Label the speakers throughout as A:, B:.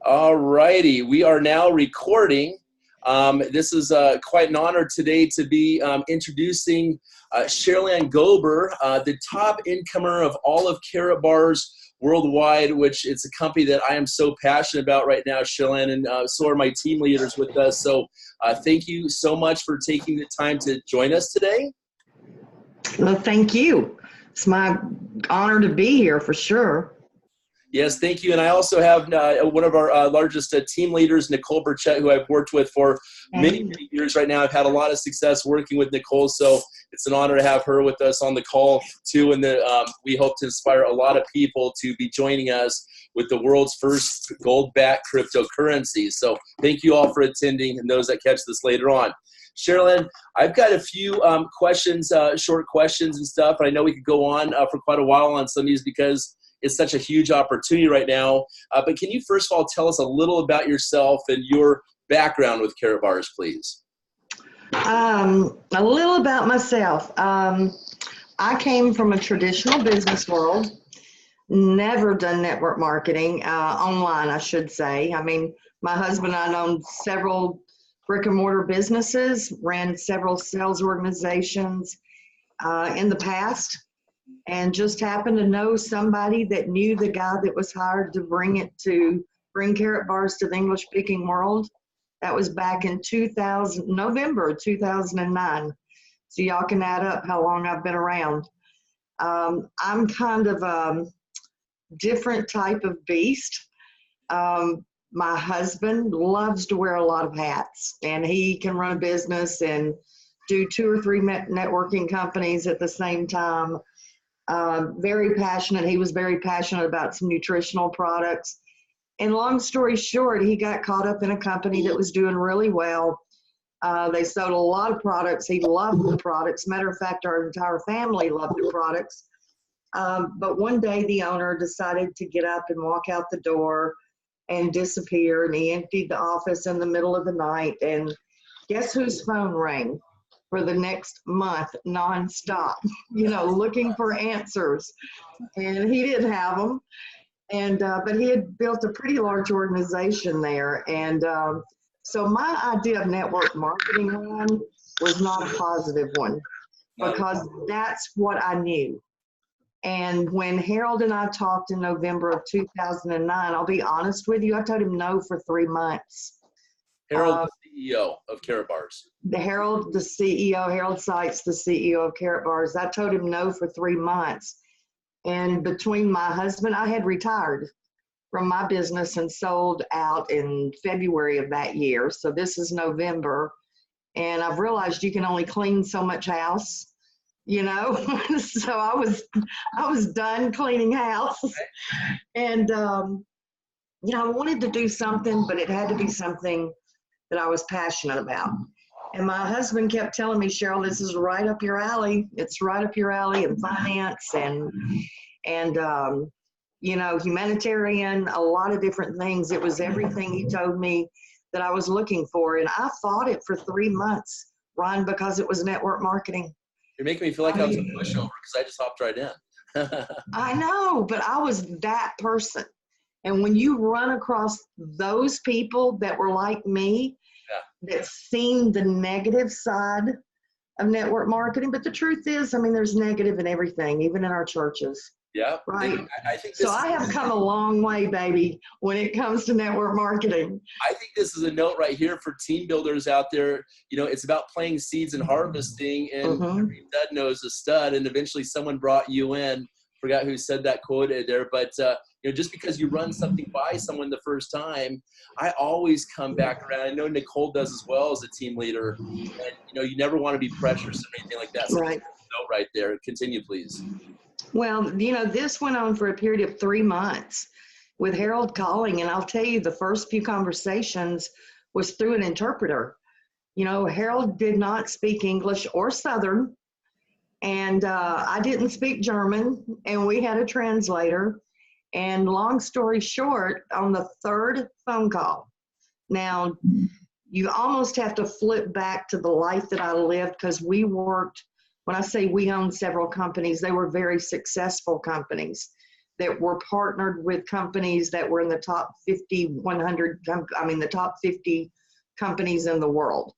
A: All righty, we are now recording. This is quite an honor today to be introducing Cherylanne Gober, the top incomer of all of Karatbars worldwide, which it's a company that I am so passionate about right now, Cherylanne, and so are my team leaders with us. So thank you so much for taking the time to join us today.
B: Well, thank you. It's my honor to be here for sure.
A: Yes, thank you. And I also have one of our largest team leaders, Knicole Burchett, who I've worked with for many years right now. I've had a lot of success working with Knicole, so it's an honor to have her with us on the call too. And we hope to inspire a lot of people to be joining us with the world's first gold-backed cryptocurrency. So thank you all for attending and those that catch this later on. Cherylanne, I've got a few questions, short questions and stuff. And I know we could go on for quite a while on some of these because it's such a huge opportunity right now. But can you first of all tell us a little about yourself and your background with Karatbars, please?
B: A little about myself. I came from a traditional business world, never done network marketing, online, I should say. I mean, my husband and I owned several brick and mortar businesses, ran several sales organizations in the past. And just happened to know somebody that knew the guy that was hired to bring Karatbars to the English-speaking world. That was back in November 2009. So y'all can add up how long I've been around. I'm kind of a different type of beast. My husband loves to wear a lot of hats, and he can run a business and do 2 or 3 networking companies at the same time. Very passionate. He was very passionate about some nutritional products. And long story short, he got caught up in a company that was doing really well. They sold a lot of products. He loved the products. Matter of fact, our entire family loved the products. But one day the owner decided to get up and walk out the door and disappear. And he emptied the office in the middle of the night. And guess whose phone rang? For the next month, nonstop, looking for answers. And he didn't have them. And, but he had built a pretty large organization there. And so my idea of network marketing, Ryan, was not a positive one because that's what I knew. And when Harold and I talked in November of 2009, I'll be honest with you, I told him no for 3 months.
A: Harold, the CEO of Karatbars.
B: Harold Sykes, the CEO of Karatbars. I told him no for 3 months. And between my husband, I had retired from my business and sold out in February of that year. So this is November. And I've realized you can only clean so much house, So I was done cleaning house. And, I wanted to do something, but it had to be something that I was passionate about. And my husband kept telling me, Cheryl, this is right up your alley. It's right up your alley in finance and humanitarian, a lot of different things. It was everything he told me that I was looking for. And I fought it for 3 months, Ryan, because it was network marketing.
A: You're making me feel like I was a pushover because I just hopped right in.
B: I know, but I was that person. And when you run across those people that were like me, that seen the negative side of network marketing, but the truth is, there's negative in everything, even in our churches.
A: Yeah.
B: Right.
A: I think
B: so I have come a long way, baby, when it comes to network marketing.
A: I think this is a note right here for team builders out there. It's about planting seeds and harvesting, and every stud knows a stud, and eventually someone brought you in. Forgot who said that quote there, but just because you run something by someone the first time, I always come back around. I know Knicole does as well as a team leader, and you never want to be precious or anything like that. So
B: right.
A: Note right there. Continue, please.
B: Well, this went on for a period of 3 months with Harold calling, and I'll tell you, the first few conversations was through an interpreter. Harold did not speak English or Southern. And I didn't speak German, and we had a translator. And long story short, on the 3rd phone call, now you almost have to flip back to the life that I lived, because we worked, when I say we owned several companies, they were very successful companies. that were partnered with companies that were in the top 50, 100, the top 50 companies in the world.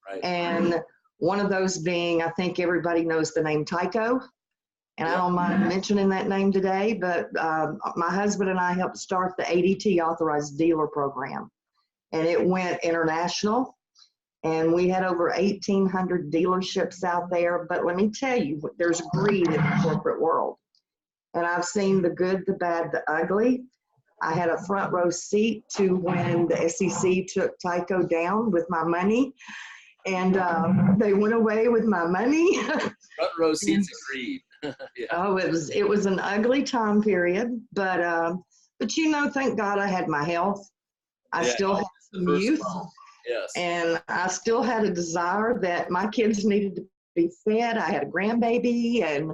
A: Right.
B: And one of those being, I think everybody knows the name Tyco. And I don't mind mentioning that name today, but my husband and I helped start the ADT Authorized Dealer Program. And it went international. And we had over 1,800 dealerships out there. But let me tell you, there's greed in the corporate world. And I've seen the good, the bad, the ugly. I had a front row seat to when the SEC took Tyco down with my money. And they went away with my money.
A: Front row seats agreed.
B: Yeah. Oh, it was an ugly time period, but you know, thank God I had my health. I still had some youth,
A: yes,
B: and I still had a desire that my kids needed to be fed. I had a grandbaby, and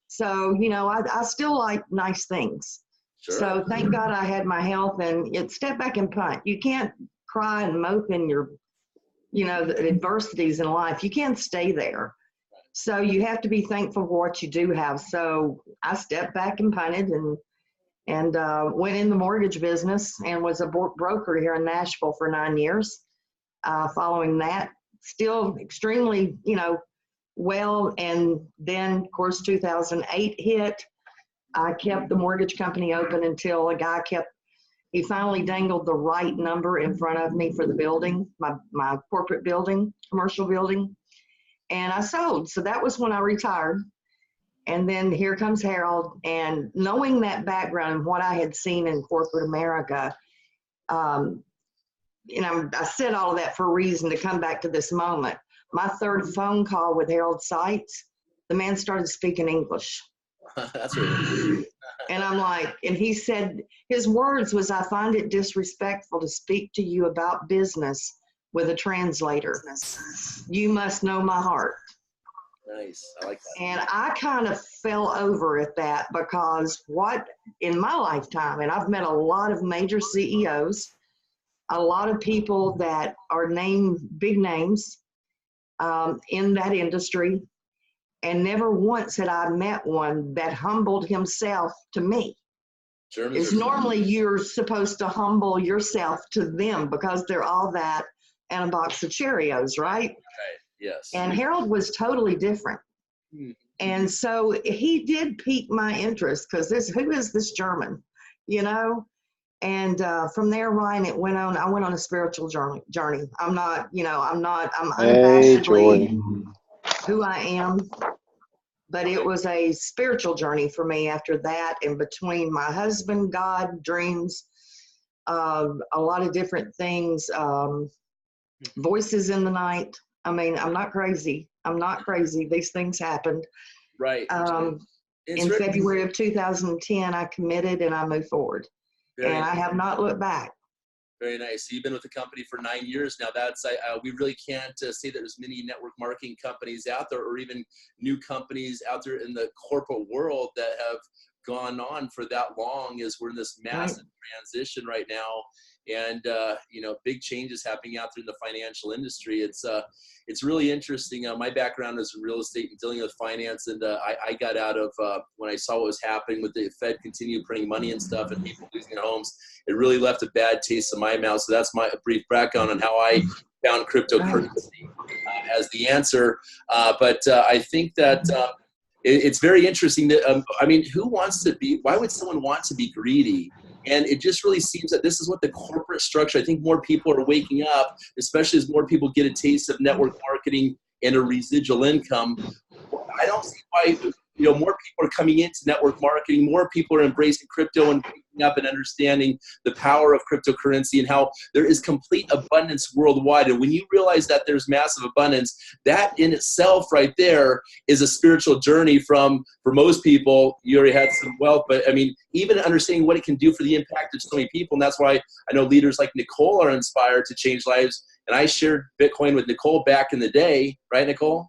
B: so you know, I still like nice things. Sure. So thank God I had my health, and it's step back and punt. You can't cry and mope in your, you know, the adversities in life. You can't stay there. So you have to be thankful for what you do have. So I stepped back and punted and went in the mortgage business and was a broker here in Nashville for 9 years. Following that, still extremely, you know, well. And then, of course, 2008 hit. I kept the mortgage company open until a guy he finally dangled the right number in front of me for the building, my corporate building, commercial building. And I sold. So that was when I retired. And then here comes Harold. And knowing that background and what I had seen in corporate America, you know, I said all of that for a reason to come back to this moment. My third phone call with Harold Seitz, the man started speaking English.
A: That's really
B: And I'm like, and he said, his words was, I find it disrespectful to speak to you about business with a translator. You must know my heart.
A: Nice. I like that.
B: And I kind of fell over at that because in my lifetime, and I've met a lot of major CEOs, a lot of people that are big names in that industry, and never once had I met one that humbled himself to me. It's normally you're supposed to humble yourself to them because they're all that and a box of Cheerios, right?
A: Right. Yes.
B: And Harold was totally different. Mm-hmm. And so he did pique my interest because who is this German, you know? And from there, Ryan, it went on. I went on a spiritual journey. I'm unabashedly who I am. But it was a spiritual journey for me after that. And between my husband, God, dreams, a lot of different things, voices in the night. I mean, I'm not crazy. These things happened.
A: Right.
B: In February of 2010, I committed and I moved forward. I have not looked back.
A: Very nice. So you've been with the company for 9 years now. We really can't say that there's many network marketing companies out there, or even new companies out there in the corporate world that have gone on for that long, as we're in this massive transition right now. And, you know, big changes happening out there in the financial industry. It's really interesting. My background is in real estate and dealing with finance. And I got out of, when I saw what was happening with the Fed continue printing money and stuff and people losing their homes, it really left a bad taste in my mouth. So that's my brief background on how I found cryptocurrency as the answer. But I think that it's very interesting that, I mean, why would someone want to be greedy? And it just really seems that this is what the corporate structure, I think more people are waking up, especially as more people get a taste of network marketing and a residual income. I don't see why, you know, more people are coming into network marketing, more people are embracing crypto and waking up and understanding the power of cryptocurrency and how there is complete abundance worldwide. And when you realize that there's massive abundance, that in itself right there is a spiritual journey for most people. You already had some wealth, but I mean, even understanding what it can do for the impact of so many people. And that's why I know leaders like Nicole are inspired to change lives. And I shared Bitcoin with Nicole back in the day, right, Nicole?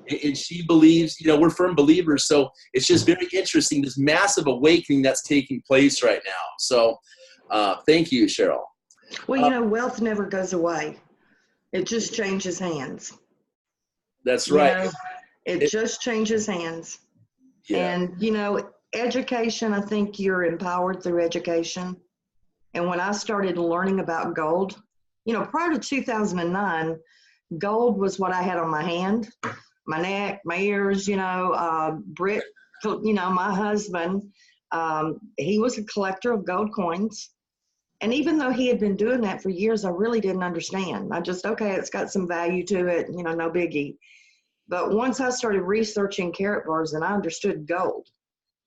A: And she believes, you know, we're firm believers. So it's just very interesting, this massive awakening that's taking place right now. So thank you, Cheryl.
B: Well, you know, wealth never goes away. It just changes hands.
A: That's right.
B: You know, it just changes hands. Yeah. And, you know, education, I think you're empowered through education. And when I started learning about gold, prior to 2009, gold was what I had on my hand, my neck, my ears, Britt, my husband, he was a collector of gold coins. And even though he had been doing that for years, I really didn't understand. I just, okay, it's got some value to it, no biggie. But once I started researching Karatbars and I understood gold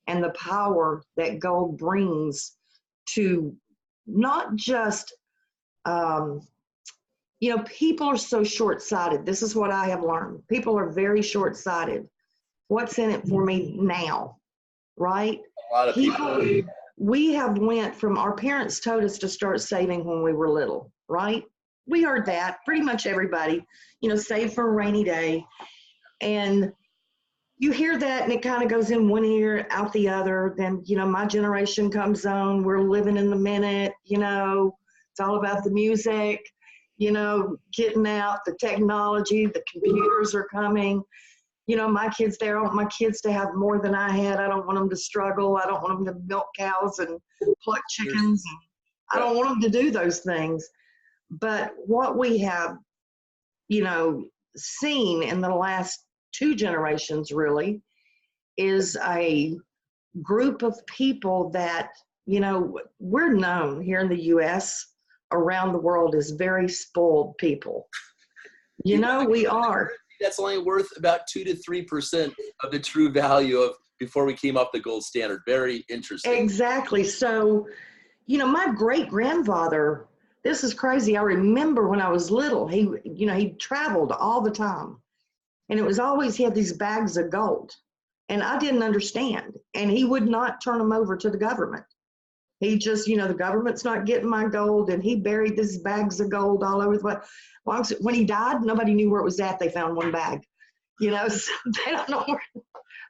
B: and the power that gold brings to not just, people are so short-sighted. This is what I have learned. People are very short-sighted. What's in it for me now, right?
A: A lot of people.
B: We have went from, our parents told us to start saving when we were little, right? We heard that, pretty much everybody, save for a rainy day. And you hear that and it kind of goes in one ear, out the other. Then, my generation comes on, we're living in the minute, it's all about the music, getting out, the technology, the computers are coming. My kids there, I want my kids to have more than I had. I don't want them to struggle. I don't want them to milk cows and pluck chickens. I don't want them to do those things. But what we have, seen in the last 2 generations really is a group of people that, we're known here in the U.S., around the world as very spoiled people. We are.
A: That's only worth about 2 to 3% of the true value of before we came up the gold standard. Very interesting.
B: Exactly. So, my great grandfather, this is crazy. I remember when I was little, he traveled all the time, and it was always, he had these bags of gold, and I didn't understand, and he would not turn them over to the government. He just, the government's not getting my gold, and he buried these bags of gold all over the place. Well, when he died, nobody knew where it was at. They found one bag, so they don't know where.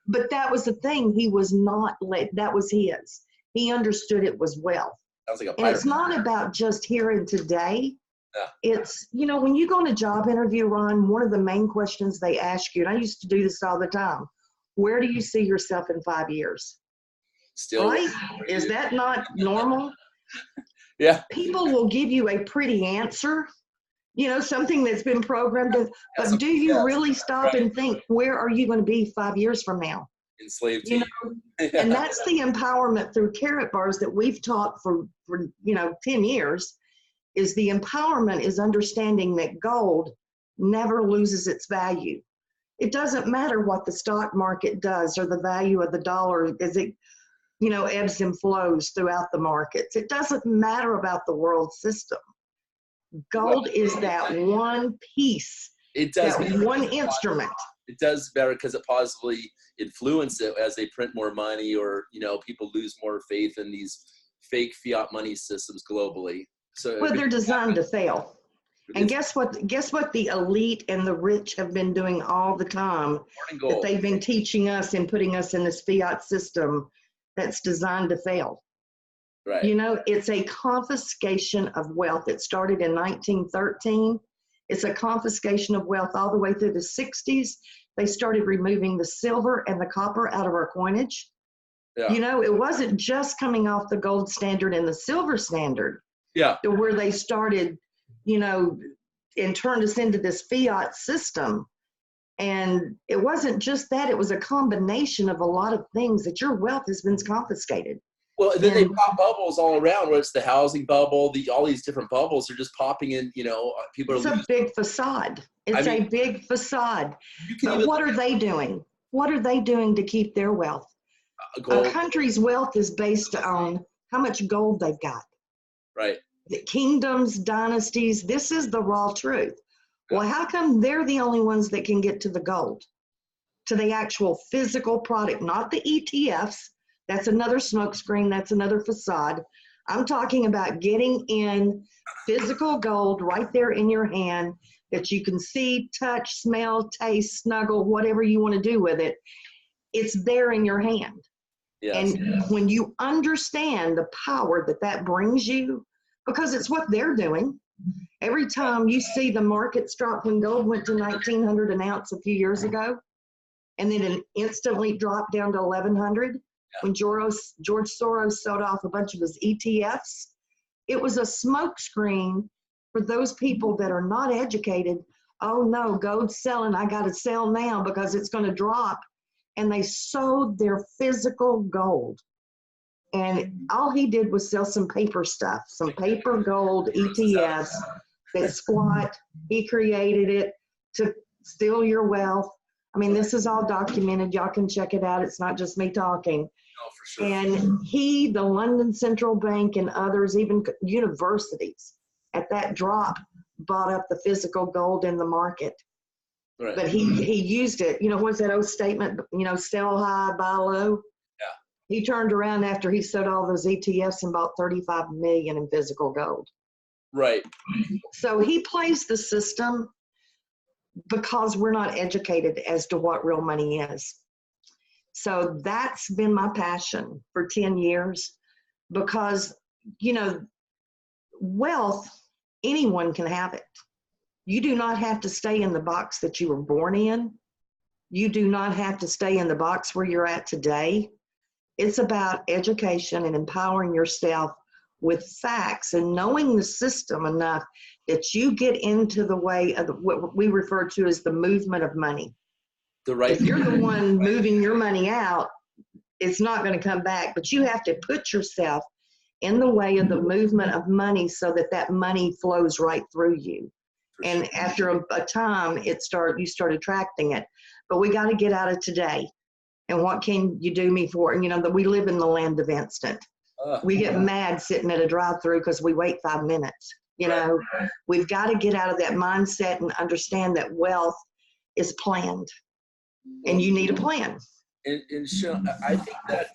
B: But that was the thing. He was not that was his. He understood it was wealth.
A: Sounds like a pirate.
B: And it's not about just here and today. Yeah. It's, when you go on a job interview, Ron, one of the main questions they ask you, and I used to do this all the time, where do you see yourself in 5 years?
A: Still,
B: right? Is that not normal?
A: Yeah.
B: People will give you a pretty answer, something that's been programmed. But do you really stop and think, where are you going to be 5 years from now?
A: Enslaved.
B: And that's the empowerment through Karatbars that we've taught for 10 years, is the empowerment is understanding that gold never loses its value. It doesn't matter what the stock market does or the value of the dollar as it ebbs and flows throughout the markets. It doesn't matter about the world system. Gold is that one piece.
A: It does.
B: That one instrument.
A: It does better because it positively influences it as they print more money, or people lose more faith in these fake fiat money systems globally. So
B: they're designed to fail. And guess what the elite and the rich have been doing all the time, that they've been teaching us and putting us in this fiat system that's designed to fail.
A: Right.
B: It's a confiscation of wealth. It started in 1913. It's a confiscation of wealth all the way through the 60s. They started removing the silver and the copper out of our coinage. Yeah. It wasn't just coming off the gold standard and the silver standard.
A: Yeah.
B: To where they started, and turned us into this fiat system. And it wasn't just that, it was a combination of a lot of things that your wealth has been confiscated.
A: Well, and then they pop bubbles all around, where it's the housing bubble, all these different bubbles are just popping in, people are.
B: It's a big facade. It's a big facade. But what are they doing? What are they doing to keep their wealth? A country's wealth is based on how much gold they've got.
A: Right.
B: The kingdoms, dynasties, this is the raw truth. Well, how come they're the only ones that can get to the gold, to the actual physical product, not the ETFs? That's another smokescreen. That's another facade. I'm talking about getting in physical gold right there in your hand that you can see, touch, smell, taste, snuggle, whatever you want to do with it. It's there in your hand. Yes. And when you understand the power that brings you, because it's what they're doing. Every time you see the markets drop, when gold went to 1,900 an ounce a few years ago, and then it instantly dropped down to 1,100, when George Soros sold off a bunch of his ETFs. It was a smokescreen for those people that are not educated. Oh no, gold's selling. I got to sell now because it's going to drop. And they sold their physical gold. And all he did was sell some paper stuff, some paper gold ETFs that squat. He created it to steal your wealth. I mean, this is all documented. Y'all can check it out. It's not just me talking.
A: No, for sure.
B: And he, the London Central Bank, and others, even universities, at that drop, bought up the physical gold in the market.
A: Right.
B: But he used it. You know, what's that old statement? You know, sell high, buy low.
A: Yeah.
B: He turned around after he sold all those ETFs and bought 35 million in physical gold.
A: Right.
B: So he plays the system because we're not educated as to what real money is. So that's been my passion for 10 years because, you know, wealth, anyone can have it. You do not have to stay in the box that you were born in. You do not have to stay in the box where you're at today. It's about education and empowering yourself with facts and knowing the system enough that you get into the way of what we refer to as the movement of money. If you're the one moving your money out, it's not going to come back, but you have to put yourself in the way of the movement of money so that that money flows right through you. And after a time, you start attracting it. But we got to get out of today. And what can you do me for? And you know, that we live in the land of instant. We get mad sitting at a drive-through because we wait 5 minutes. You know, we've got to get out of that mindset and understand that wealth is planned. And you need a plan.
A: And I think that,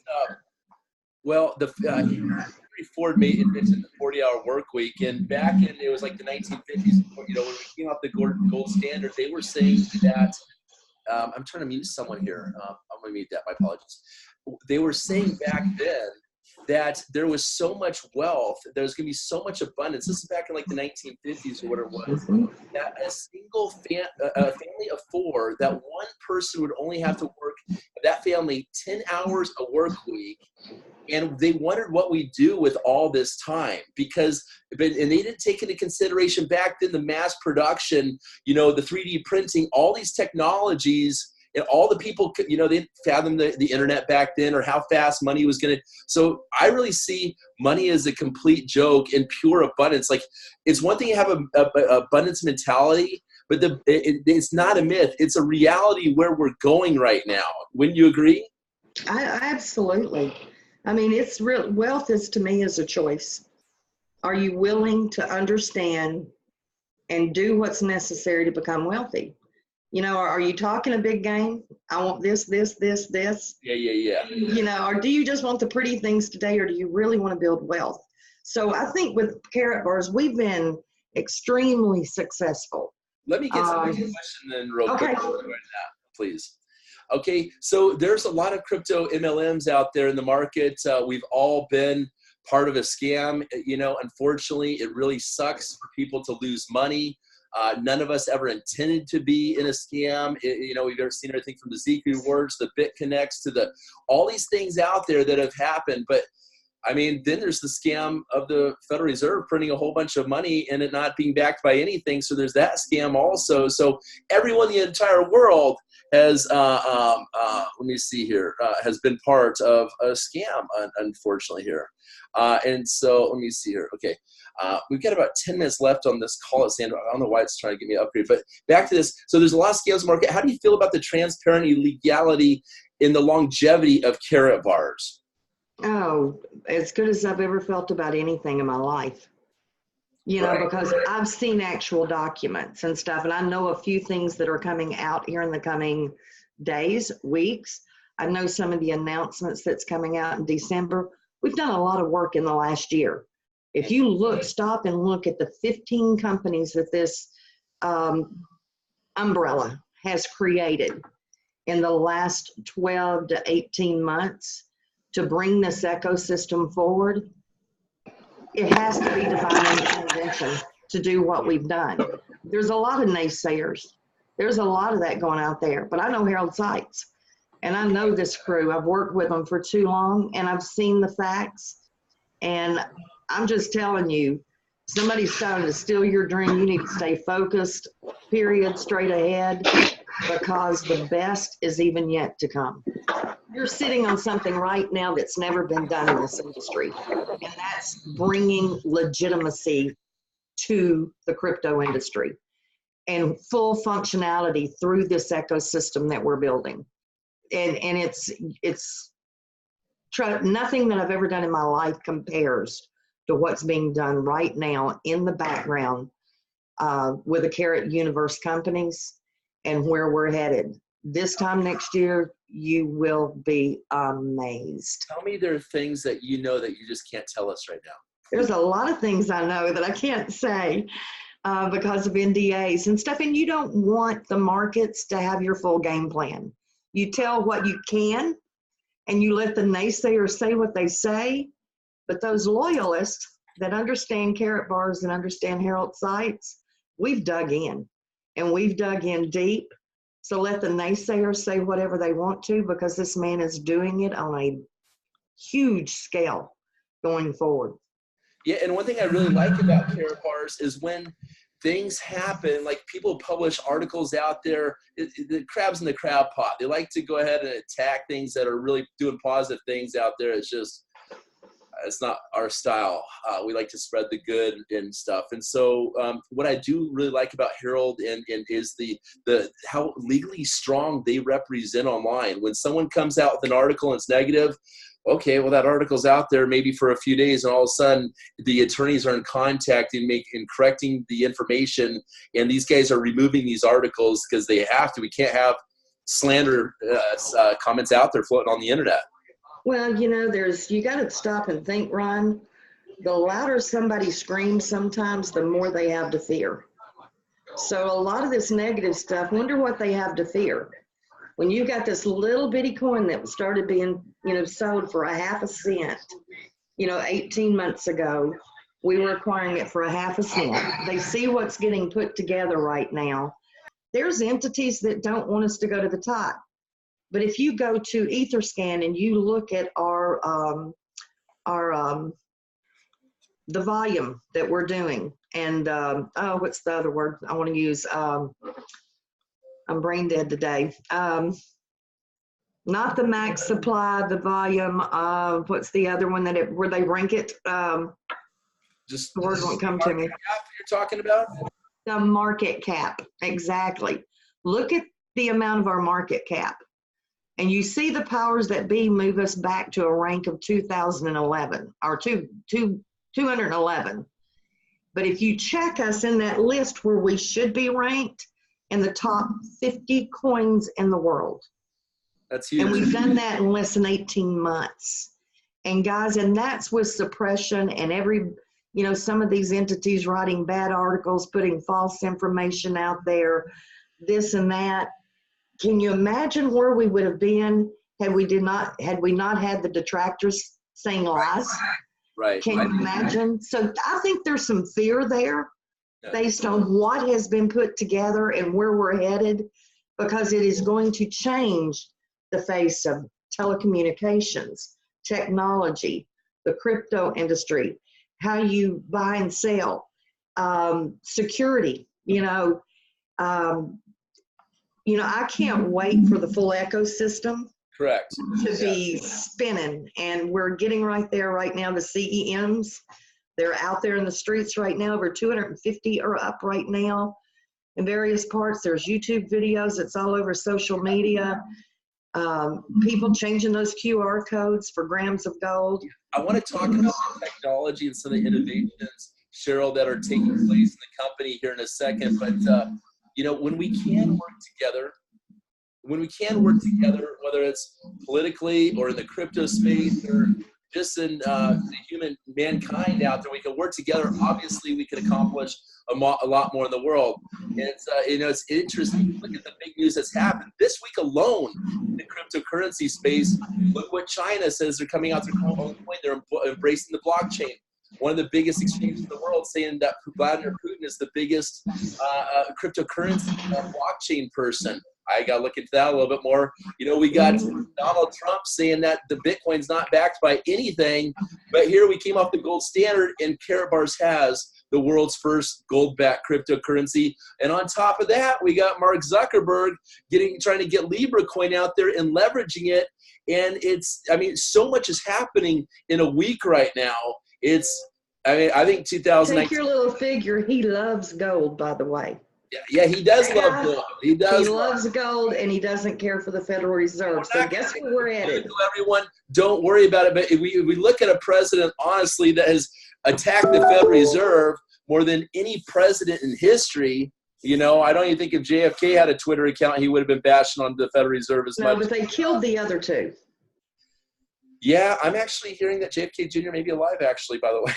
A: Henry Ford invented the 40-hour work week, and back in, it was like the 1950s, you know, when we came off the gold standard, they were saying that, I'm trying to mute someone here. I'm going to mute that. My apologies. They were saying back then that there was so much wealth, there was going to be so much abundance. This is back in like the 1950s or what it was, that a single family of four, that one person would only have to work, that family, 10 hours a work week. And they wondered what we do with all this time and they didn't take into consideration back then the mass production, you know, the 3D printing, all these technologies. And all the people, you know, they didn't fathom the internet back then or how fast money was going to. So I really see money as a complete joke and pure abundance. Like, it's one thing to have an abundance mentality, but it's not a myth. It's a reality where we're going right now. Wouldn't you agree?
B: Absolutely. I mean, it's real. Wealth is, to me, is a choice. Are you willing to understand and do what's necessary to become wealthy? You know, are you talking a big game? I want this.
A: Yeah.
B: You know, or do you just want the pretty things today, or do you really want to build wealth? So I think with Karatbars, we've been extremely successful.
A: Let me get to the next question then real quick. Please. Okay, so there's a lot of crypto MLMs out there in the market. We've all been part of a scam. You know, unfortunately, it really sucks for people to lose money. None of us ever intended to be in a scam. You know, we've ever seen everything from the Zeke rewards, the BitConnects, to all these things out there that have happened. But I mean, then there's the scam of the Federal Reserve printing a whole bunch of money and it not being backed by anything. So there's that scam also. So everyone in the entire world has, let me see here, has been part of a scam, unfortunately here. And so let me see here. Okay. We've got about 10 minutes left on this call at Sandra. I don't know why it's trying to give me an upgrade, but back to this. So there's a lot of scams in the market. How do you feel about the transparent legality in the longevity of Karatbars?
B: Oh, as good as I've ever felt about anything in my life. You know, because I've seen actual documents and stuff, and I know a few things that are coming out here in the coming days, weeks. I know some of the announcements that's coming out in December. We've done a lot of work in the last year. If you stop and look at the 15 companies that this umbrella has created in the last 12 to 18 months to bring this ecosystem forward, it has to be divine intervention to do what we've done. There's a lot of naysayers. There's a lot of that going out there, but I know Harold Sykes. And I know this crew. I've worked with them for too long, and I've seen the facts. And I'm just telling you, somebody's trying to steal your dream. You need to stay focused, period, straight ahead, because the best is even yet to come. You're sitting on something right now that's never been done in this industry, and that's bringing legitimacy to the crypto industry and full functionality through this ecosystem that we're building. And it's nothing that I've ever done in my life compares to what's being done right now in the background with the Carat Universe companies and where we're headed. This time next year, you will be amazed.
A: Tell me there are things that you know that you just can't tell us right now.
B: There's a lot of things I know that I can't say because of NDAs and stuff. And you don't want the markets to have your full game plan. You tell what you can, and you let the naysayers say what they say. But those loyalists that understand Karatbars and understand Herald Sites, we've dug in, and we've dug in deep. So let the naysayers say whatever they want to, because this man is doing it on a huge scale going forward.
A: Yeah, and one thing I really like about Karatbars is when things happen, like people publish articles out there, the crab's in the crab pot. They like to go ahead and attack things that are really doing positive things out there. It's not our style. We like to spread the good and stuff. And so what I do really like about Herald and is the how legally strong they represent online. When someone comes out with an article and it's negative, okay, well, that article's out there maybe for a few days, and all of a sudden the attorneys are in contact and correcting the information, and these guys are removing these articles because they have to. We can't have slander comments out there floating on the internet.
B: Well, you know, you got to stop and think, Ron. The louder somebody screams sometimes, the more they have to fear. So a lot of this negative stuff, wonder what they have to fear. When you got this little bitty coin that started being, sold for 1/2 cent, 18 months ago, we were acquiring it for 1/2 cent. They see what's getting put together right now. There's entities that don't want us to go to the top. But if you go to Etherscan and you look at the volume that we're doing, and what's the other word I want to use? I'm brain dead today. Not the max supply, the volume. What's the other one where they rank it?
A: Just
B: the word won't come to me.
A: You're talking about
B: the market cap, exactly. Look at the amount of our market cap. And you see the powers that be move us back to a rank of 2011 or 211. But if you check us in that list where we should be ranked in the top 50 coins in the world.
A: That's huge.
B: And we've done that in less than 18 months. And guys, and that's with suppression and some of these entities writing bad articles, putting false information out there, this and that. Can you imagine where we would have been had we not had the detractors saying lies?
A: Right.
B: Can you imagine? So I think there's some fear there based on what has been put together and where we're headed, because it is going to change the face of telecommunications, technology, the crypto industry, how you buy and sell, security, I can't wait for the full ecosystem
A: Correct.
B: to be spinning. And we're getting right there right now. The CEMs, they're out there in the streets right now. Over 250 are up right now in various parts. There's YouTube videos. It's all over social media. People changing those QR codes for grams of gold.
A: I want to talk about the technology and some of the innovations, Cheryl, that are taking place in the company here in a second. But when we can work together, whether it's politically or in the crypto space or just in the human mankind out there, we can work together. Obviously, we can accomplish a lot more in the world. And it's interesting. Look at the big news that's happened this week alone in the cryptocurrency space. Look what China says they're coming out. They're embracing the blockchain. One of the biggest exchanges in the world saying that Vladimir Putin is the biggest cryptocurrency blockchain person. I got to look into that a little bit more. You know, we got Donald Trump saying that the Bitcoin's not backed by anything, but here we came off the gold standard, and Karatbars has the world's first gold-backed cryptocurrency. And on top of that, we got Mark Zuckerberg trying to get Libra coin out there and leveraging it. And so much is happening in a week right now. I think 2019.
B: Take your little figure. He loves gold, by the way.
A: Yeah, he does love gold. He
B: loves gold, and he doesn't care for the Federal Reserve. So guess where we're headed.
A: Everyone, don't worry about it. But if we look at a president, honestly, that has attacked the Federal Reserve more than any president in history. You know, I don't even think if JFK had a Twitter account, he would have been bashing on the Federal Reserve as much.
B: No, but they killed the other two.
A: Yeah, I'm actually hearing that JFK Jr. may be alive, actually, by the way.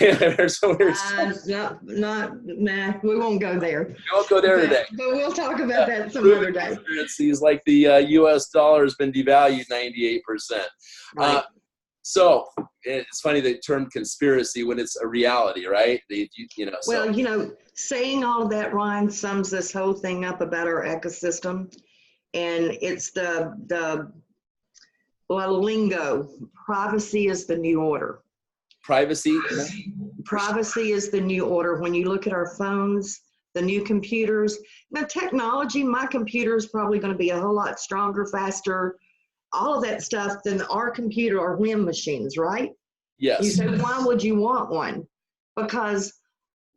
B: We won't go there.
A: We won't go there today.
B: But we'll talk about that some other day.
A: Currencies like the U.S. dollar has been devalued 98%.
B: Right.
A: So it's funny the term conspiracy when it's a reality, right?
B: Saying all of that, Ryan, sums this whole thing up about our ecosystem. And it's the lingo. Privacy is the new order.
A: Privacy
B: is the new order. When you look at our phones, the new computers, the technology, my computer is probably going to be a whole lot stronger, faster, all of that stuff than our computer or whim machines, right?
A: Yes.
B: You say, why would you want one? Because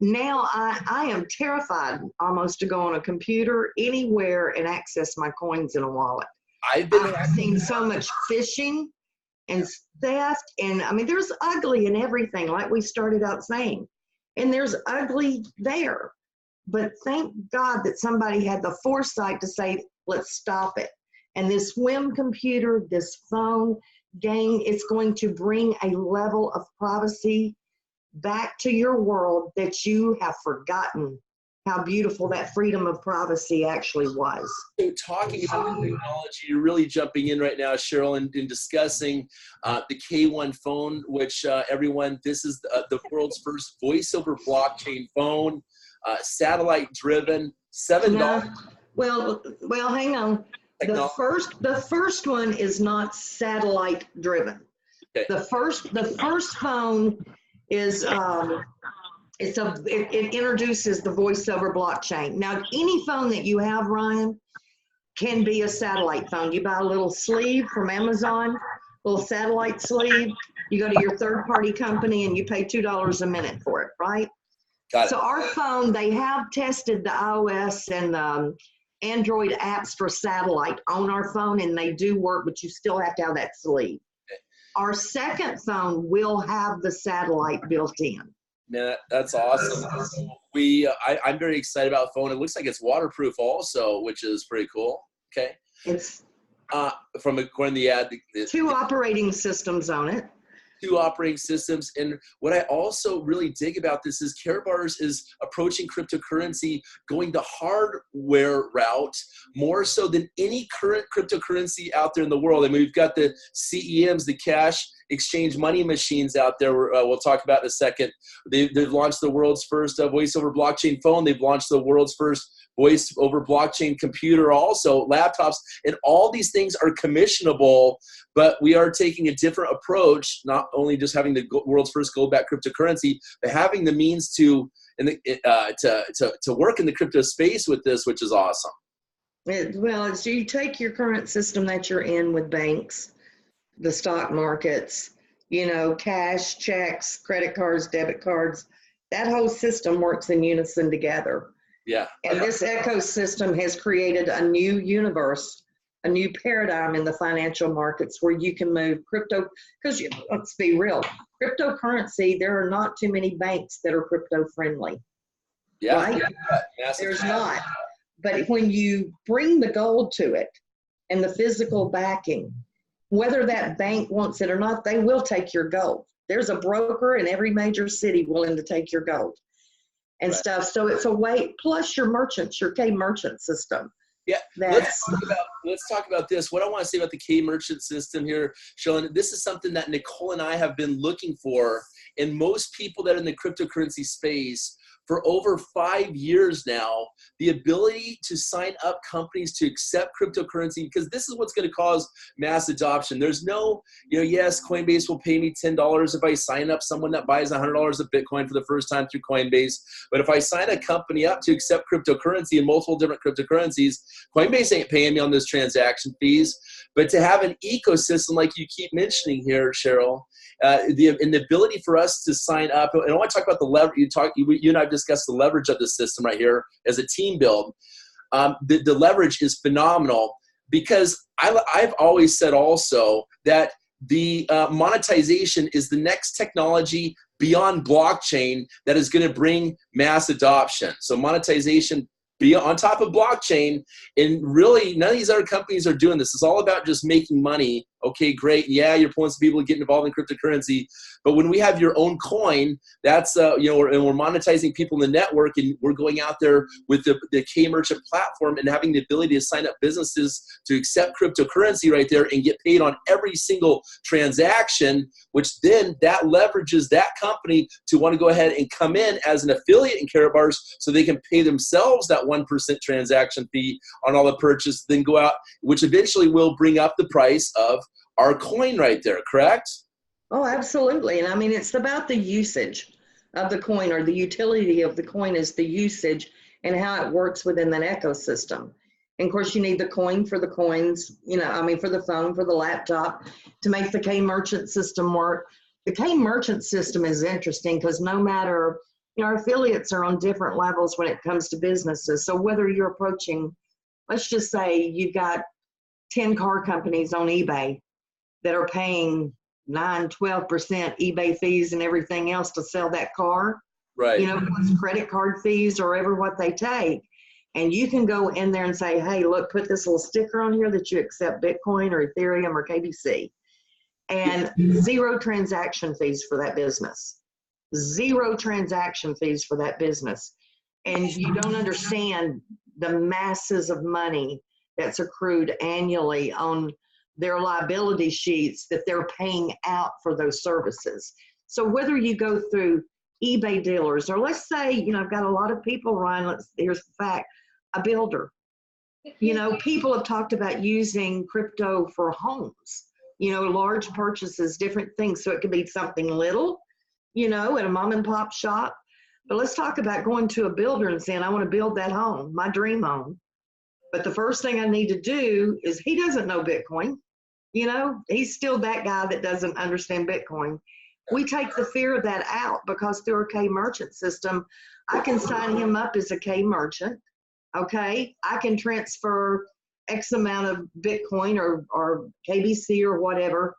B: now I am terrified almost to go on a computer anywhere and access my coins in a wallet. I've seen so much phishing and theft, and I mean, there's ugly in everything, like we started out saying, and there's ugly there. But thank God that somebody had the foresight to say, let's stop it. And this whim computer, this phone gang, it's going to bring a level of privacy back to your world that you have forgotten how beautiful that freedom of privacy actually was.
A: So talking about technology, you're really jumping in right now, Cheryl, in discussing the K1 phone, which this is the world's first voice-over blockchain phone, satellite-driven, $7.
B: Well, hang on. The first one is not satellite-driven. Okay. The first phone is it introduces the voice over blockchain. Now, any phone that you have, Ryan, can be a satellite phone. You buy a little sleeve from Amazon, little satellite sleeve. You go to your third-party company and you pay $2 a minute for it, right?
A: Got it.
B: So our phone, they have tested the iOS and the Android apps for satellite on our phone, and they do work, but you still have to have that sleeve. Okay. Our second phone will have the satellite built in.
A: Man, that's awesome. I'm very excited about the phone. It looks like it's waterproof also, which is pretty cool. Okay.
B: It's
A: from according to the ad,
B: two operating systems on it.
A: Two operating systems. And what I also really dig about this is Karatbars is approaching cryptocurrency going the hardware route more so than any current cryptocurrency out there in the world. I mean, we've got the CEMs, the cash exchange money machines out there. We'll talk about in a second. They've launched the world's first voice over blockchain phone. They've launched the world's first voice over blockchain computer, also laptops, and all these things are commissionable, but we are taking a different approach, not only just having the world's first gold-backed cryptocurrency, but having the means to work in the crypto space with this, which is awesome.
B: So you take your current system that you're in with banks, the stock markets, cash, checks, credit cards, debit cards, that whole system works in unison together.
A: Yeah.
B: And this ecosystem has created a new universe, a new paradigm in the financial markets where you can move crypto, because let's be real, cryptocurrency, there are not too many banks that are crypto friendly.
A: Yeah.
B: Right?
A: Yeah.
B: There's not. But when you bring the gold to it and the physical backing, whether that bank wants it or not, they will take your gold. There's a broker in every major city willing to take your gold and stuff. So it's a way, plus your merchants, your K merchant system.
A: Yeah, let's talk about this. What I want to say about the K merchant system here, Cherylanne, this is something that Nicole and I have been looking for, and most people that are in the cryptocurrency space for over 5 years now, the ability to sign up companies to accept cryptocurrency, because this is what's going to cause mass adoption. There's no, yes, Coinbase will pay me $10 if I sign up someone that buys $100 of Bitcoin for the first time through Coinbase. But if I sign a company up to accept cryptocurrency and multiple different cryptocurrencies, Coinbase ain't paying me on those transaction fees. But to have an ecosystem like you keep mentioning here, Cheryl, the ability for us to sign up, and I want to talk about the leverage. You and I have discussed the leverage of the system right here as a team build. The leverage is phenomenal, because I've always said also that the monetization is the next technology beyond blockchain that is going to bring mass adoption. So monetization be on top of blockchain, and really none of these other companies are doing this. It's all about just making money. Okay, great. Yeah, you're pulling some people to get involved in cryptocurrency, but when we have your own coin, that's and we're monetizing people in the network, and we're going out there with the K Merchant platform and having the ability to sign up businesses to accept cryptocurrency right there and get paid on every single transaction, which then that leverages that company to want to go ahead and come in as an affiliate in Karatbars so they can pay themselves that 1% transaction fee on all the purchase, then go out, which eventually will bring up the price of our coin right there, correct?
B: Oh, absolutely. And I mean, it's about the usage of the coin, or the utility of the coin is the usage and how it works within that ecosystem. And of course, you need the coin for the coins, for the phone, for the laptop, to make the K Merchant system work. The K Merchant system is interesting because no matter, our affiliates are on different levels when it comes to businesses. So whether you're approaching, let's just say you've got 10 car companies on eBay that are paying 9-12% eBay fees and everything else to sell that car,
A: right?
B: Plus credit card fees or ever what they take. And you can go in there and say, hey, look, put this little sticker on here that you accept Bitcoin or Ethereum or KBC, and 0 transaction fees for that business. 0 transaction fees for that business. And you don't understand the masses of money that's accrued annually on their liability sheets that they're paying out for those services. So whether you go through eBay dealers, or let's say, I've got a lot of people, Ryan, here's the fact, a builder. People have talked about using crypto for homes, large purchases, different things. So it could be something little, at a mom and pop shop. But let's talk about going to a builder and saying, I want to build that home, my dream home. But the first thing I need to do is, he doesn't know Bitcoin. He's still that guy that doesn't understand Bitcoin. We take the fear of that out, because through our K Merchant system, I can sign him up as a K Merchant. Okay. I can transfer X amount of Bitcoin or KBC or whatever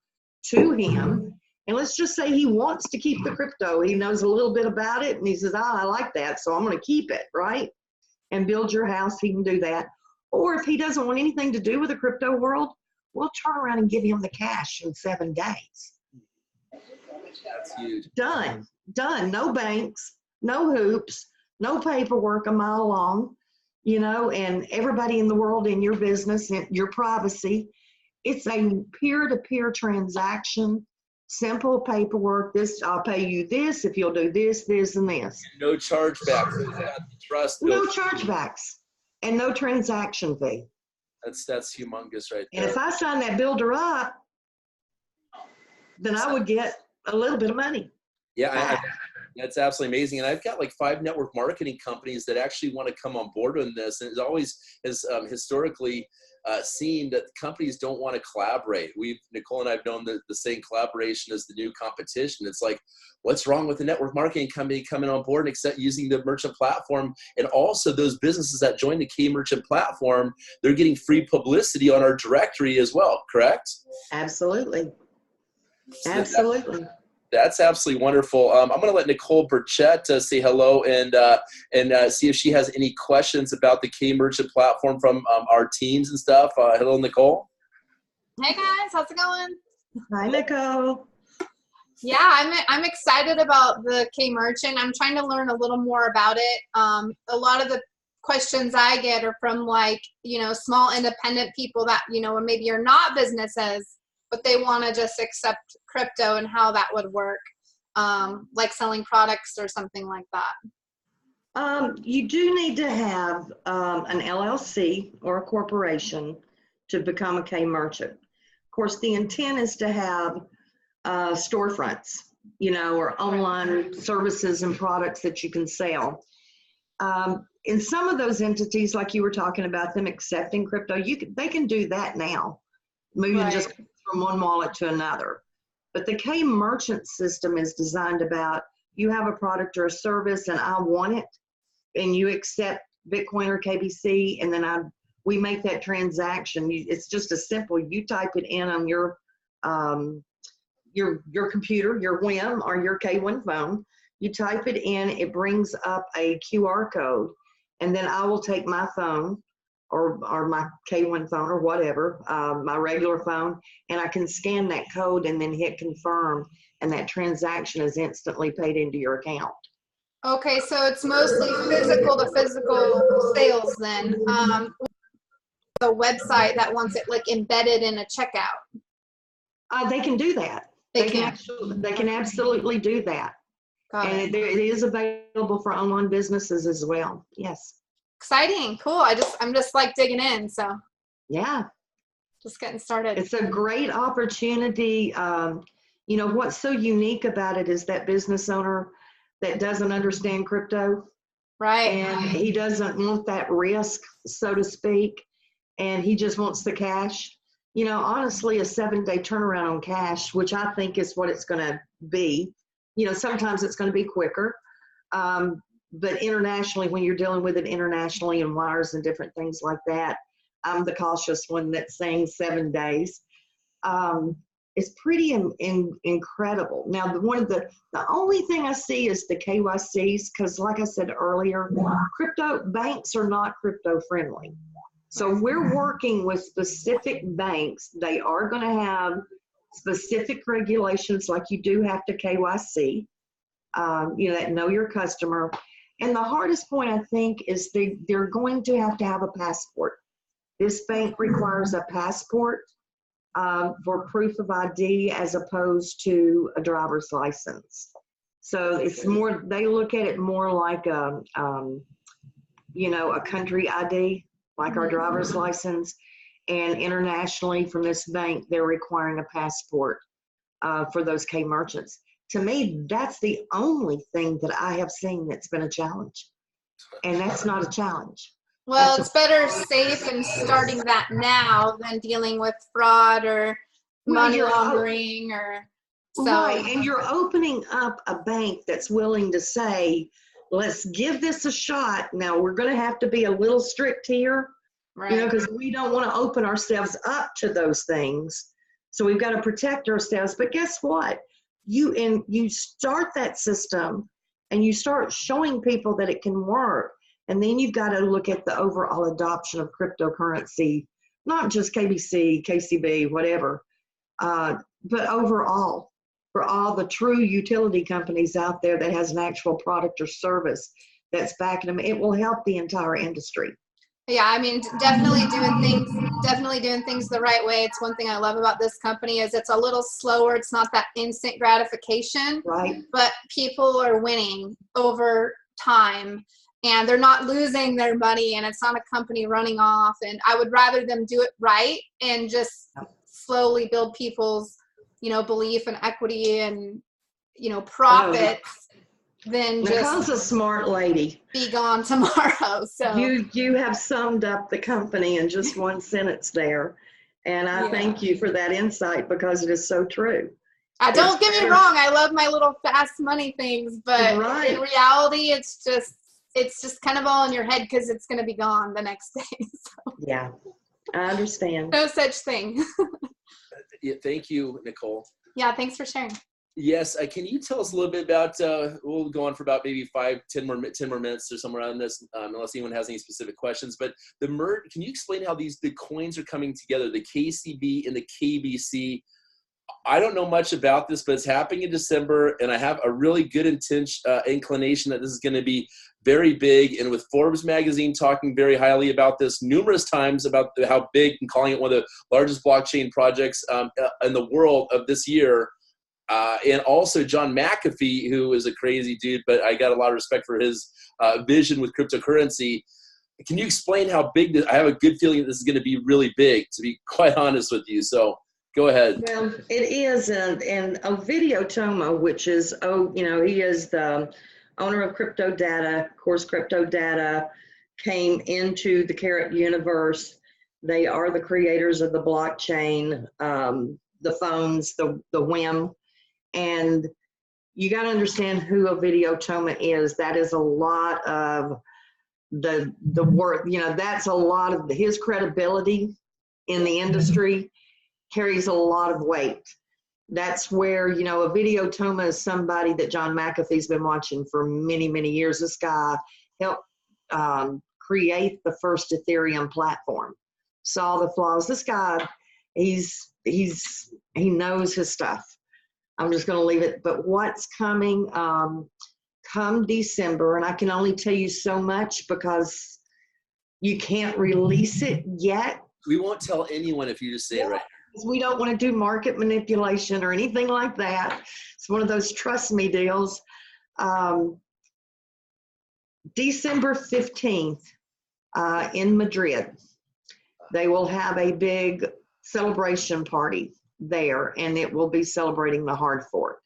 B: to him. And let's just say he wants to keep the crypto. He knows a little bit about it, and he says, I like that, so I'm going to keep it, right? And build your house, he can do that. Or if he doesn't want anything to do with the crypto world, we'll turn around and give him the cash in 7 days.
A: That's huge.
B: Done. No banks, no hoops, no paperwork a mile long, and everybody in the world in your business, and your privacy. It's a peer-to-peer transaction. Simple paperwork. I'll pay you this if you'll do this, this, and this.
A: No chargebacks. Trust.
B: No chargebacks, and no transaction fee.
A: That's humongous right there.
B: And if I sign that builder up, then I would get a little bit of money.
A: Yeah, that's absolutely amazing. And I've got like 5 network marketing companies that actually want to come on board on this. And it always has historically seen that companies don't want to collaborate. Nicole and I have known the same collaboration as the new competition. It's like, what's wrong with the network marketing company coming on board and using the merchant platform? And also those businesses that join the K Merchant platform, they're getting free publicity on our directory as well, correct?
B: Absolutely.
A: So
B: Absolutely.
A: That's absolutely wonderful. I'm going to let Knicole Burchett say hello and see if she has any questions about the K Merchant platform from our teams and stuff. Hello, Nicole.
C: Hey guys, how's it going?
B: Hi, Nicole.
C: Yeah, I'm excited about the K Merchant. I'm trying to learn a little more about it. A lot of the questions I get are from small independent people that maybe you're not businesses, but they want to just accept crypto and how that would work. like selling products or something like that?
B: You do need to have an LLC or a corporation to become a K merchant. Of course, the intent is to have storefronts, or online services and products that you can sell. In some of those entities, like you were talking about them accepting crypto, they can do that now, moving just from one wallet to another. But the K merchant system is designed about, you have a product or a service and I want it, and you accept Bitcoin or KBC, and then we make that transaction. It's just as simple. You type it in on your computer, your WIM or your K1 phone. You type it in, it brings up a QR code, and then I will take my phone or my K1 phone or whatever, my regular phone, and I can scan that code and then hit confirm, and that transaction is instantly paid into your account.
C: Okay, so it's mostly physical to physical sales then. The website that wants it like embedded in a checkout.
B: They can do that. They can absolutely do that. And it is available for online businesses as well. Yes.
C: Exciting. Cool. I'm just like digging in. So
B: yeah,
C: just getting started.
B: It's a great opportunity. What's so unique about it is that business owner that doesn't understand crypto.
C: Right.
B: And he doesn't want that risk, so to speak. And he just wants the cash. Honestly, a 7-day turnaround on cash, which I think is what it's going to be. Sometimes it's going to be quicker. But internationally, when you're dealing with it internationally and wires and different things like that, I'm the cautious one that's saying 7 days. It's pretty incredible. Now, the only thing I see is the KYCs, because like I said earlier, crypto banks are not crypto friendly. So we're working with specific banks. They are going to have specific regulations, like you do have to KYC, that know your customer. And the hardest point, I think, is they're going to have a passport. This bank requires a passport for proof of ID as opposed to a driver's license. So it's more, they look at it more like a country ID, like our driver's license. And internationally from this bank, they're requiring a passport for those K merchants. To me, that's the only thing that I have seen that's been a challenge. And that's not a challenge.
C: Well, it's better safe in starting that now than dealing with fraud or money laundering or so.
B: Right, and you're opening up a bank that's willing to say, let's give this a shot. Now, we're going to have to be a little strict here,
C: right,
B: because we don't want to open ourselves up to those things. So we've got to protect ourselves. But guess what? You start that system and you start showing people that it can work. And then you've got to look at the overall adoption of cryptocurrency, not just KBC, KCB, whatever, but overall for all the true utility companies out there that has an actual product or service that's backing them. It will help the entire industry.
C: Yeah, I mean, definitely doing things the right way. It's one thing I love about this company is it's a little slower. It's not that instant gratification,
B: right?
C: But people are winning over time. And they're not losing their money, and it's not a company running off. And I would rather them do it right and just slowly build people's, belief and equity and, profits than
B: Nicole's
C: just
B: a smart lady.
C: Be gone tomorrow. So
B: you have summed up the company in just one sentence there, and I thank you for that insight because it is so true.
C: Don't get me wrong, I love my little fast money things, but in reality, it's just kind of all in your head because it's going to be gone the next day. So.
B: Yeah, I understand.
C: No such thing.
A: Yeah, thank you, Nicole.
C: Yeah, thanks for sharing.
A: Yes, can you tell us a little bit about, we'll go on for about maybe 10 more minutes or somewhere around this, unless anyone has any specific questions, but can you explain how the coins are coming together, the KCB and the KBC? I don't know much about this, but it's happening in December, and I have a really good inclination that this is going to be very big. And with Forbes magazine talking very highly about this numerous times about how big and calling it one of the largest blockchain projects in the world of this year, and also John McAfee, who is a crazy dude, but I got a lot of respect for his vision with cryptocurrency. Can you explain how big this? I have a good feeling that this is going to be really big, to be quite honest with you. So go ahead.
B: Well, it is, and Ovidio Toma, which is, he is the owner of Crypto Data. Of course, Crypto Data came into the Karat universe. They are the creators of the blockchain, the phones, the WIM, and you got to understand who Ovidio Toma is. That is a lot of the work. That's a lot of his credibility in the industry carries a lot of weight. That's where, Ovidio Toma is somebody that John McAfee's been watching for many, many years. This guy helped create the first Ethereum platform, saw the flaws. This guy, he knows his stuff. I'm just going to leave it. But what's coming come December, and I can only tell you so much because you can't release it yet.
A: We won't tell anyone if you just say it right.
B: We don't want to do market manipulation or anything like that. It's one of those trust me deals. December 15th in Madrid, they will have a big celebration party there, and it will be celebrating the hard fork.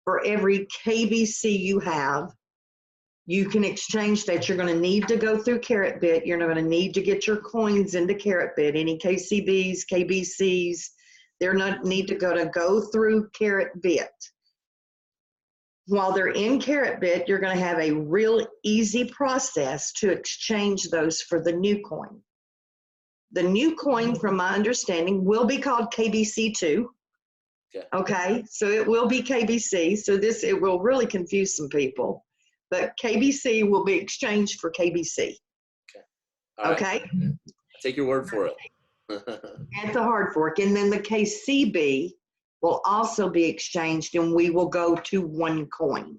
B: For every KBC you have, you can exchange that. You're going to need to go through Karatbit. You're going to need to get your coins into Karatbit. Any KCBs, KBCs, they're not need to go through Karatbit. While they're in Karatbit, you're going to have a real easy process to exchange those for the new coin. The new coin, from my understanding, will be called KBC2. Okay, so it will be KBC. So it will really confuse some people. But KBC will be exchanged for KBC. Okay?
A: Take your word for it.
B: At the hard fork. And then the KCB will also be exchanged, and we will go to one coin.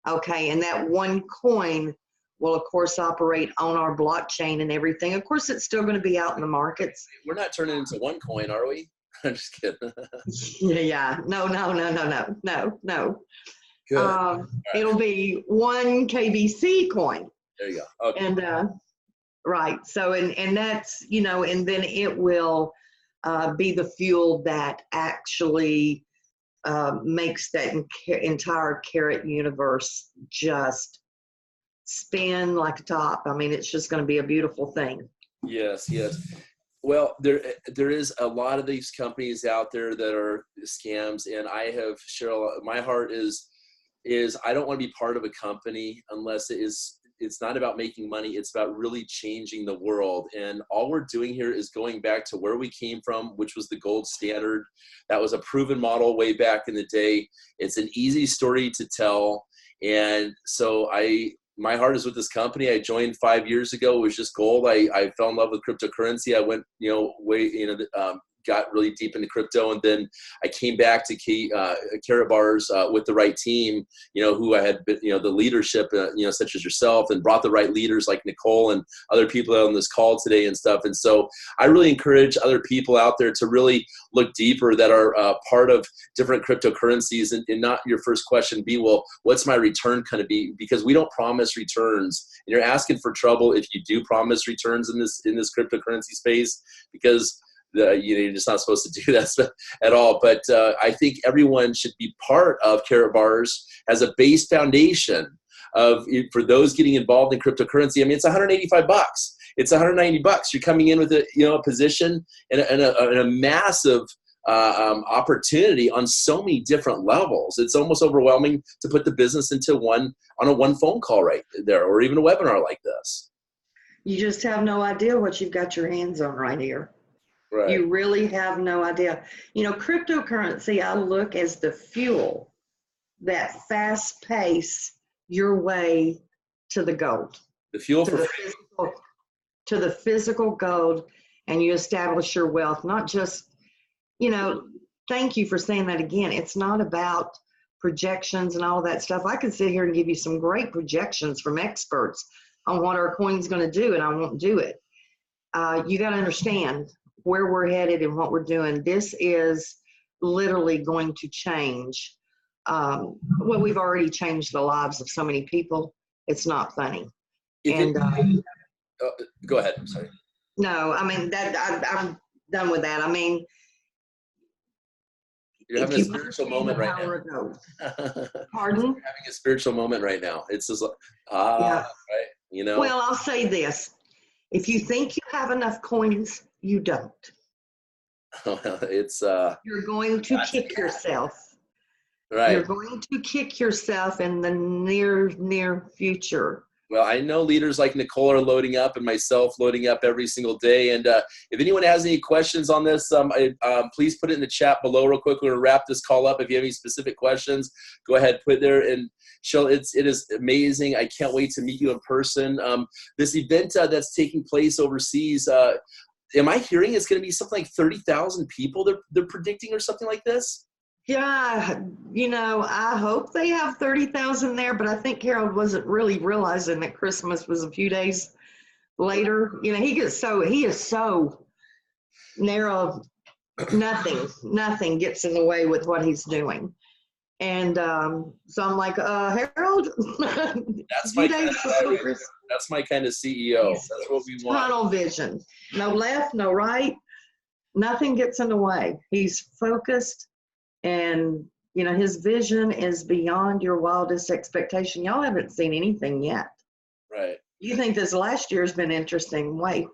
B: Okay, and that one coin will, of course, operate on our blockchain and everything. Of course, it's still going to be out in the markets.
A: We're not turning into one coin, are we? I'm just kidding.
B: Yeah. No. Good.
A: Right.
B: It'll be one KBC coin.
A: There you go. Okay.
B: And right. So and that's and then it will be the fuel that actually makes that entire Karat universe just spin like a top. I mean, it's just going to be a beautiful thing.
A: Yes. Well, there is a lot of these companies out there that are scams, and Cheryl, my heart is I don't want to be part of a company unless it's not about making money. It's about really changing the world. And all we're doing here is going back to where we came from, which was the gold standard. That was a proven model way back in the day. It's an easy story to tell. And so my heart is with this company. I joined 5 years ago. It was just gold. I fell in love with cryptocurrency. I went, got really deep into crypto, and then I came back to Karatbars with the right team, who I had been, the leadership, such as yourself, and brought the right leaders like Nicole and other people on this call today and stuff. And so I really encourage other people out there to really look deeper that are part of different cryptocurrencies, and not your first question be, well, what's my return going to be? Because we don't promise returns, and you're asking for trouble if you do promise returns in this cryptocurrency space, because you're just not supposed to do that at all. But I think everyone should be part of Karatbars as a base foundation for those getting involved in cryptocurrency. I mean, it's $185. It's $190. You're coming in with a position and a massive opportunity on so many different levels. It's almost overwhelming to put the business into one phone call right there, or even a webinar like this.
B: You just have no idea what you've got your hands on right here.
A: Right.
B: You really have no idea. Cryptocurrency, I look as the fuel that fast pace your way to the gold.
A: The fuel
B: to the physical gold, and you establish your wealth. Not just, thank you for saying that again. It's not about projections and all that stuff. I can sit here and give you some great projections from experts on what our coin's going to do, and I won't do it. You got to understand where we're headed and what we're doing. This is literally going to change. Well, we've already changed the lives of so many people. It's not funny. And
A: go ahead. I'm sorry.
B: no, I mean I'm done with that. I mean,
A: you're having a spiritual moment right now.
B: Pardon?
A: You're having a spiritual moment right now. It's just like,
B: yeah.
A: Right. You know.
B: Well, I'll say this: if you think you have enough coins, you don't.
A: It's
B: you're going to kick yourself.
A: Right.
B: You're going to kick yourself in the near future.
A: Well, I know leaders like Nicole are loading up, and myself loading up every single day. And if anyone has any questions on this, please put it in the chat below real quick. We're going to wrap this call up. If you have any specific questions, go ahead, put it there. And it is amazing. I can't wait to meet you in person. This event that's taking place overseas, am I hearing it's going to be something like 30,000 people they're predicting or something like this?
B: Yeah, I hope they have 30,000 there, but I think Harold wasn't really realizing that Christmas was a few days later. He is so narrow. Nothing gets in the way with what he's doing. And so I'm like, Harold,
A: that's my kind of CEO. That's what we want.
B: Tunnel vision. No left, no right. Nothing gets in the way. He's focused. And, his vision is beyond your wildest expectation. Y'all haven't seen anything yet.
A: Right.
B: You think this last year has been interesting. Wait,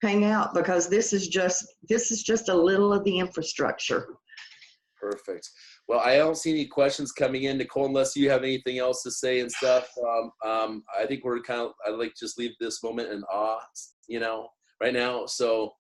B: hang out, because this is just a little of the infrastructure.
A: Perfect. Well, I don't see any questions coming in, Nicole, unless you have anything else to say and stuff. I think I'd like to just leave this moment in awe, right now. So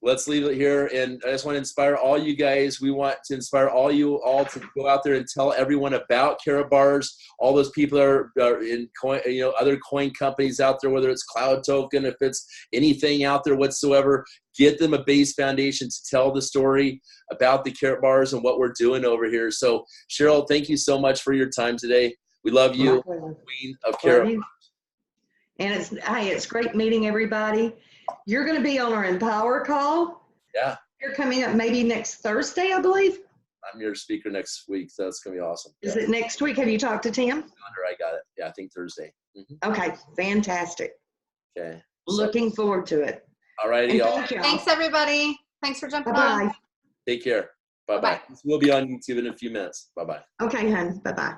A: let's leave it here. And I just want to inspire all you guys. We want to inspire you all to go out there and tell everyone about Karatbars. All those people that are in coin, other coin companies out there, whether it's Cloud Token, if it's anything out there whatsoever, get them a base foundation to tell the story about the Karatbars and what we're doing over here. So Cheryl, thank you so much for your time today. We love you, Queen of Karatbars.
B: And it's great meeting everybody. You're going to be on our Empower call.
A: Yeah.
B: You're coming up maybe next Thursday, I believe.
A: I'm your speaker next week, so that's going to be awesome.
B: Is it next week? Have you talked to Tim?
A: I got it. Yeah, I think Thursday. Mm-hmm.
B: Okay, fantastic.
A: Okay.
B: Looking forward to it.
A: All righty, y'all.
C: Thanks, everybody. Thanks for jumping on.
A: Take care. Bye-bye. We'll be on YouTube in a few minutes. Bye-bye.
B: Okay, hon. Bye-bye.